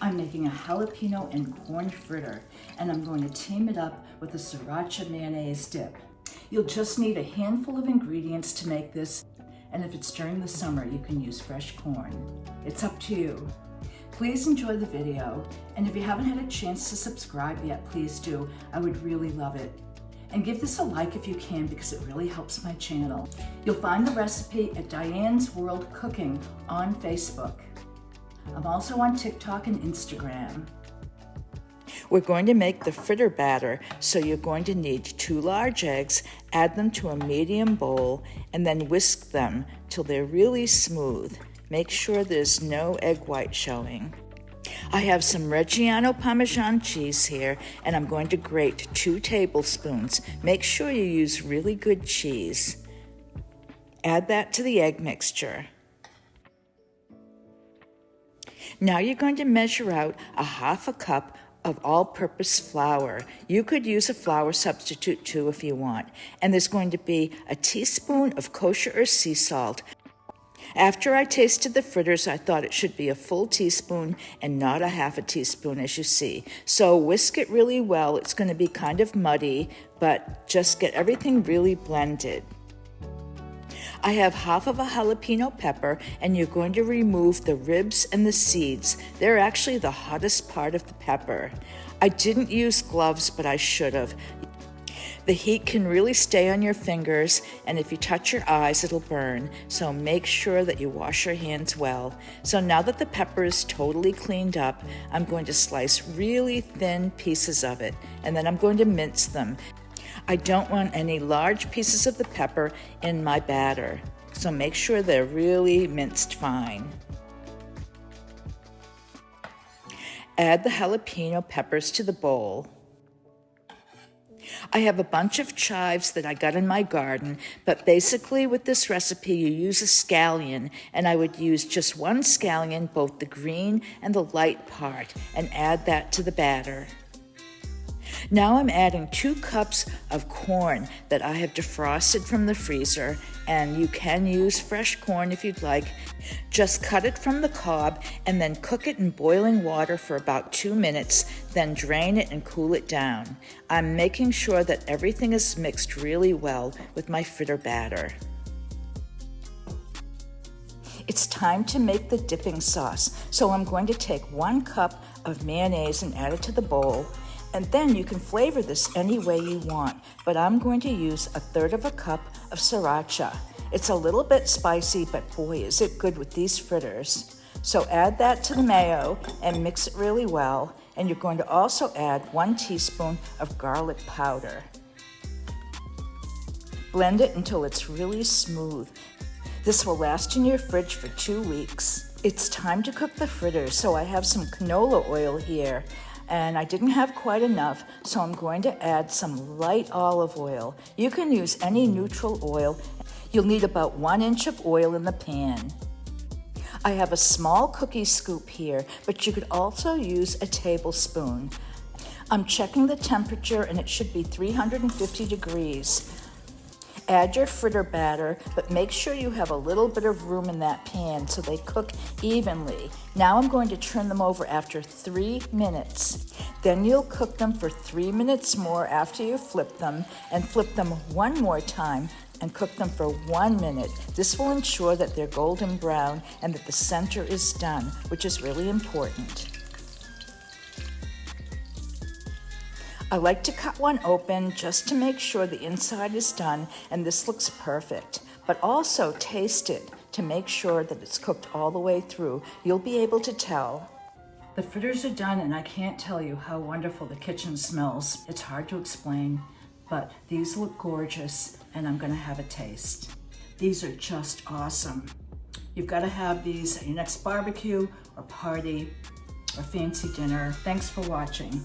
I'm making a jalapeno and corn fritter, and I'm going to team it up with a Siracha mayonnaise dip. You'll just need a handful of ingredients to make this, and if it's during the summer, you can use fresh corn. It's up to you. Please enjoy the video, and if you haven't had a chance to subscribe yet, please do. I would really love it. And give this a like if you can, because it really helps my channel. You'll find the recipe at Diane's World Cooking on Facebook. I'm also on TikTok and Instagram. We're going to make the fritter batter, so you're going to need 2 large eggs, add them to a medium bowl, and then whisk them till they're really smooth. Make sure there's no egg white showing. I have some Reggiano Parmesan cheese here, and I'm going to grate 2 tablespoons. Make sure you use really good cheese. Add that to the egg mixture. Now you're going to measure out a 1/2 cup of all-purpose flour. You could use a flour substitute too if you want. And there's going to be a teaspoon of kosher or sea salt. After I tasted the fritters, I thought it should be a full teaspoon and not a 1/2 teaspoon, as you see. So whisk it really well. It's going to be kind of muddy, but just get everything really blended. I have 1/2 of a jalapeno pepper, and you're going to remove the ribs and the seeds. They're actually the hottest part of the pepper. I didn't use gloves, but I should have. The heat can really stay on your fingers, and if you touch your eyes, it'll burn. So make sure that you wash your hands well. So now that the pepper is totally cleaned up, I'm going to slice really thin pieces of it, and then I'm going to mince them. I don't want any large pieces of the pepper in my batter, so make sure they're really minced fine. Add the jalapeno peppers to the bowl. I have a bunch of chives that I got in my garden, but basically with this recipe you use a scallion, and I would use just 1 scallion, both the green and the light part, and add that to the batter. Now I'm adding 2 cups of corn that I have defrosted from the freezer, and you can use fresh corn if you'd like. Just cut it from the cob and then cook it in boiling water for about 2 minutes, then drain it and cool it down. I'm making sure that everything is mixed really well with my fritter batter. It's time to make the dipping sauce, so I'm going to take 1 cup of mayonnaise and add it to the bowl. And then you can flavor this any way you want, but I'm going to use 1/3 cup of Siracha. It's a little bit spicy, but boy, is it good with these fritters. So add that to the mayo and mix it really well, and you're going to also add 1 teaspoon of garlic powder. Blend it until it's really smooth. This will last in your fridge for 2 weeks. It's time to cook the fritters, so I have some canola oil here. And I didn't have quite enough, so I'm going to add some light olive oil. You can use any neutral oil. You'll need about 1 inch of oil in the pan. I have a small cookie scoop here, but you could also use a tablespoon. I'm checking the temperature, and it should be 350 degrees. Add your fritter batter, but make sure you have a little bit of room in that pan so they cook evenly. Now I'm going to turn them over after 3 minutes. Then you'll cook them for 3 minutes more after you flip them, and flip them 1 more time and cook them for 1 minute. This will ensure that they're golden brown and that the center is done, which is really important. I like to cut one open just to make sure the inside is done, and this looks perfect. But also taste it to make sure that it's cooked all the way through. You'll be able to tell. The fritters are done, and I can't tell you how wonderful the kitchen smells. It's hard to explain, but these look gorgeous, and I'm gonna have a taste. These are just awesome. You've gotta have these at your next barbecue or party or fancy dinner. Thanks for watching.